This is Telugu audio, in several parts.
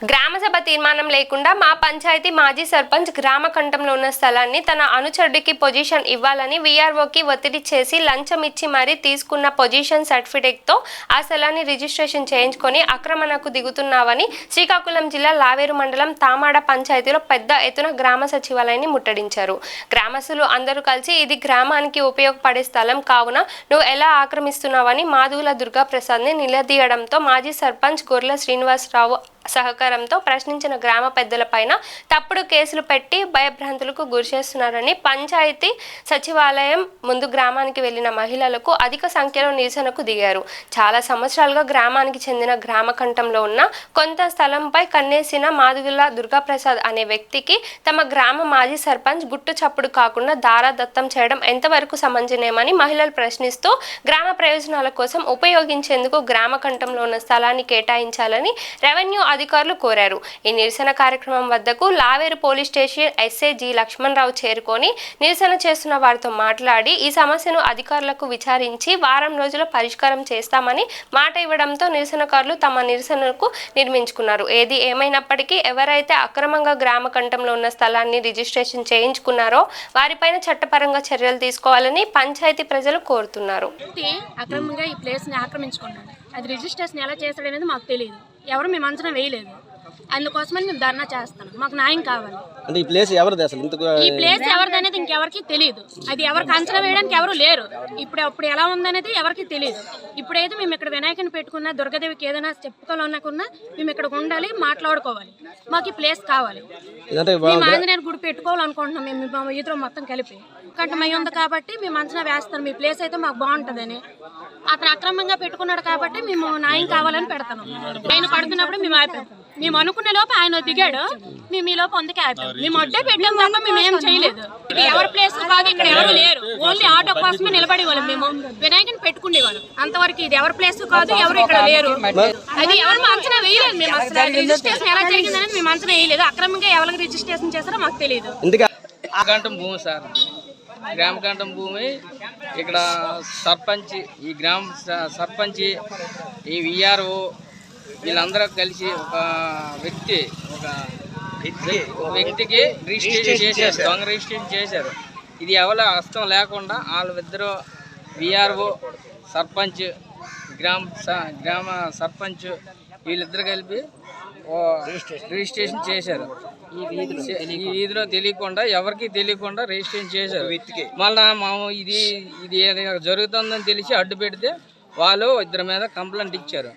గ్రామసభ తీర్మానం లేకుండా మా పంచాయతీ మాజీ సర్పంచ్ గ్రామ కంఠంలో ఉన్న స్థలాన్ని తన అనుచరుడికి పొజిషన్ ఇవ్వాలని వీఆర్ఓకి ఒత్తిడి చేసి లంచం ఇచ్చి మరీ తీసుకున్న పొజిషన్ సర్టిఫికేట్తో ఆ స్థలాన్ని రిజిస్ట్రేషన్ చేయించుకొని ఆక్రమణకు దిగుతున్నావని శ్రీకాకుళం జిల్లా లావేరు మండలం తామాడ పంచాయతీలో పెద్ద ఎత్తున గ్రామ సచివాలయాన్ని ముట్టడించారు. గ్రామస్తులు అందరూ కలిసి ఇది గ్రామానికి ఉపయోగపడే స్థలం కావున నువ్వు ఎలా ఆక్రమిస్తున్నావని మాధువుల దుర్గాప్రసాద్ని నిలదీయడంతో మాజీ సర్పంచ్ గొర్ల శ్రీనివాసరావు సహకారంతో ప్రశ్నించిన గ్రామ పెద్దలపైన తప్పుడు కేసులు పెట్టి భయభ్రాంతులకు గురిచేస్తున్నారని పంచాయతీ సచివాలయం ముందు గ్రామానికి వెళ్లిన మహిళలకు అధిక సంఖ్యలో నిరసనకు దిగారు. చాలా సంవత్సరాలుగా గ్రామానికి చెందిన గ్రామ కంఠంలో ఉన్న కొంత స్థలంపై కన్నేసిన మాధుగుల దుర్గాప్రసాద్ అనే వ్యక్తికి తమ గ్రామ మాజీ సర్పంచ్ గుట్టు చప్పుడు కాకుండా దారాదత్తం చేయడం ఎంతవరకు సమంజనమని మహిళలు ప్రశ్నిస్తూ గ్రామ ప్రయోజనాల కోసం ఉపయోగించేందుకు గ్రామ కంఠంలో ఉన్న స్థలాన్ని కేటాయించాలని రెవెన్యూ అధికారులు కోరారు. ఈ నిరసన కార్యక్రమం వద్దకు Laveru police station SI G Lakshmanarao చేరుకొని నిరసన చేస్తున్న వారితో మాట్లాడి ఈ సమస్యను అధికారులకు విచారించి వారం రోజుల పరిష్కారం చేస్తామని మాట ఇవ్వడంతో నిరసనకారులు తమ నిరసనకు నిర్మించుకున్నారు. ఏది ఏమైనప్పటికీ ఎవరైతే అక్రమంగా గ్రామ కంఠంలో ఉన్న స్థలాన్ని రిజిస్ట్రేషన్ చేయించుకున్నారో వారిపైన చట్టపరంగా చర్యలు తీసుకోవాలని పంచాయతీ ప్రజలు కోరుతున్నారు. అక్రమంగా ఈ ప్లేస్ ని ఆక్రమించుకున్నాడు. అది రిజిస్ట్రేషన్ ఎలా చేస్తాడు అనేది మాకు తెలియదు. ఎవరు మేము అంచనా వేయలేదు. అందుకోసమని మేము ధర్నా చేస్తాం. మాకు న్యాయం కావాలి. అంటే ఈ ప్లేస్ ఎవరిది అసలు? ఈ ప్లేస్ ఎవరిది అనేది ఇంకెవరికి తెలియదు. అది ఎవరికి అంచనా వేయడానికి ఎవరు లేరు. ఇప్పుడు ఎలా ఉందనేది ఎవరికి తెలియదు. ఇప్పుడైతే మేము ఇక్కడ వినాయకుని పెట్టుకున్నా, దుర్గాదేవికి ఏదైనా చెప్పుకోవాలనుకున్నా మేము ఇక్కడ ఉండాలి, మాట్లాడుకోవాలి. మాకు ఈ ప్లేస్ కావాలి. మేము ఆంజనేయ గుడి పెట్టుకోవాలనుకుంటున్నాం. మేము మా ఈదురు మొత్తం కలిపి కంటమై ఉంది కాబట్టి మేము అంచనా వేస్తాం. మీ ప్లేస్ అయితే మాకు బాగుంటుందని. అతను అక్రమంగా పెట్టుకున్నాడు కాబట్టి మేము న్యాయం కావాలని పెడతాం. ఆయన పడుతున్నప్పుడు మేము ఆపాం. మేము అనుకునే లోపు ఆయన దిగాడు. మేము ఈ లోపు అందుకే ఆపాం. మేము అడ్డే పెట్టాం తప్ప మేము ఏం చేయలేదు. ఇది ఎవరి ప్లేస్ కాదు, ఇక్కడ ఎవరు లేరు. ఓన్లీ ఆటో కోసమే నిలబడేవాళ్ళం. మేము వినాయకుని పెట్టుకునేవాళ్ళం. అంతవరకు ఇది ఎవరి ప్లేస్ కాదు, ఎవరు ఇక్కడ లేరు. అది ఎవరు అంచనా వేయలేదు. మేము అసలు రిజిస్ట్రేషన్ ఎలా జరిగిందని మేము అంచనా వేయలేదు. అక్రమంగా ఎవరికి రిజిస్ట్రేషన్ చేస్తారో మాకు తెలియదు. భూమి సార్, గ్రామకంఠం భూమి. ఇక్కడ సర్పంచ్, ఈ గ్రామ సర్పంచ్, ఈ విఆర్ఓ వీళ్ళందరూ కలిసి ఒక వ్యక్తికి రిజిస్ట్రేషన్ చేశారు. దొంగ రిజిస్ట్రేషన్ చేశారు. ఇది ఎవరి హస్తం లేకుండా వాళ్ళిద్దరూ విఆర్ఓ, సర్పంచ్, గ్రామ సర్పంచ్ వీళ్ళిద్దరు కలిపి రిజిస్ట్రేషన్ చేశారు. ఈ వీధిలో తెలియకుండా, ఎవరికి తెలియకుండా రిజిస్ట్రేషన్ చేశారు. మళ్ళా ఇది జరుగుతుందని తెలిసి అడ్డు పెడితే వాళ్ళు ఇద్దరి మీద కంప్లైంట్ ఇచ్చారు.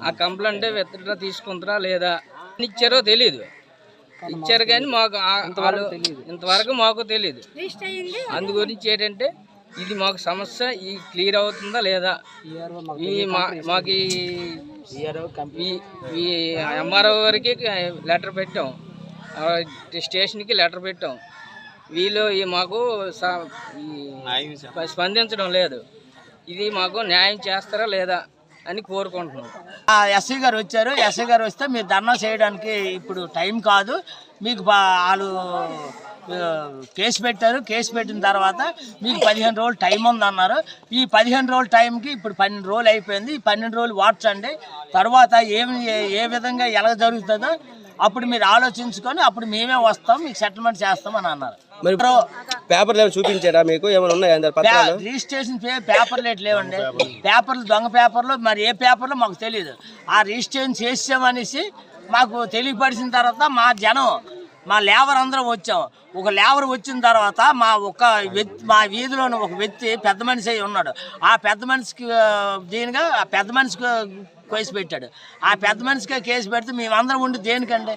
ఆ కంప్లైంట్ విత్డ్రా తీసుకుంటారా లేదా ఇచ్చారో తెలీదు. ఇచ్చారు కానీ మాకు ఇంతవరకు మాకు తెలియదు. అందు గురించి ఏంటంటే ఇది మాకు సమస్య ఈ క్లియర్ అవుతుందా లేదా. మాకు ఈ ఎంఆర్ఓ గారికి లెటర్ పెట్టాం, స్టేషన్కి లెటర్ పెట్టాం. వీళ్ళు మాకు స్పందించడం లేదు. ఇది మాకు న్యాయం చేస్తారా లేదా అని కోరుకుంటున్నాం. ఎస్ఐ గారు వచ్చారు. ఎస్ఐ గారు వస్తే మీరు ధర్నా చేయడానికి ఇప్పుడు టైం కాదు. మీకు వాళ్ళు కేసు పెట్టారు. కేసు పెట్టిన తర్వాత మీకు 15 రోజులు టైం ఉందన్నారు. ఈ 15 రోజుల టైంకి ఇప్పుడు 12 రోజులు అయిపోయింది. ఈ 12 రోజులు వాడ్చండి. తర్వాత ఏ విధంగా ఎలా జరుగుతుందో అప్పుడు మీరు ఆలోచించుకొని అప్పుడు మేమే వస్తాం, మీకు సెటిల్మెంట్ చేస్తామని అన్నారు. మరి పేపర్లు ఏమైనా చూపించారా మీకు? ఏమైనా ఉన్నాయా రిజిస్ట్రేషన్ పేపర్లు లేవండి. పేపర్లు దొంగ పేపర్లు, మరి ఏ పేపర్లో మాకు తెలియదు. ఆ రిజిస్ట్రేషన్ చేసామనేసి మాకు తెలియపరిచిన తర్వాత మా లేబర్ అందరం వచ్చాం. ఒక లేబర్ వచ్చిన తర్వాత మా వీధిలోని ఒక వ్యక్తి పెద్ద మనిషి అయి ఉన్నాడు. ఆ పెద్ద మనిషికి దీనిగా ఆ పెద్ద మనిషికి కేసు పెట్టాడు. ఆ పెద్ద మనిషికి కేసు పెడితే మేమందరం ఉండి దేనికండి?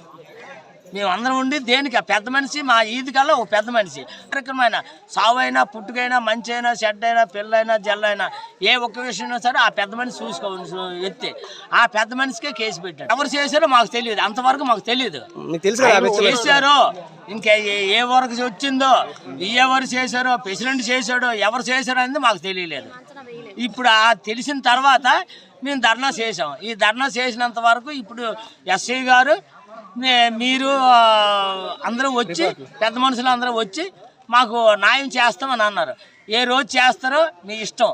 మేమందరం ఉండి దేనికి? ఆ పెద్ద మనిషి మా ఈది కల్లా ఒక పెద్ద మనిషి. కార్యక్రమమైన సావైనా, పుట్టుకైనా, మంచి అయినా, చెడ్డ అయినా, పిల్లైనా, జల్లైనా ఏ ఒక్క విషయంలో సరే ఆ పెద్ద మనిషి చూసుకోవాలి ఎత్తి. ఆ పెద్ద మనిషికే కేసు పెట్టాడు. ఎవరు చేశారో మాకు తెలియదు. అంతవరకు మాకు తెలియదు. చేశారో ఇంకా ఏ వరకు వచ్చిందో, ఎవరు చేశారో, ప్రెసిడెంట్ చేశాడో, ఎవరు చేశారో అనేది మాకు తెలియలేదు. ఇప్పుడు తెలిసిన తర్వాత మేము ధర్నా చేసాం. ఈ ధర్నా చేసినంత వరకు ఇప్పుడు ఎస్ఐ గారు మీరు అందరూ వచ్చి, పెద్ద మనుషులు అందరూ వచ్చి మాకు న్యాయం చేస్తామని అన్నారు. ఏ రోజు చేస్తారో మీ ఇష్టం.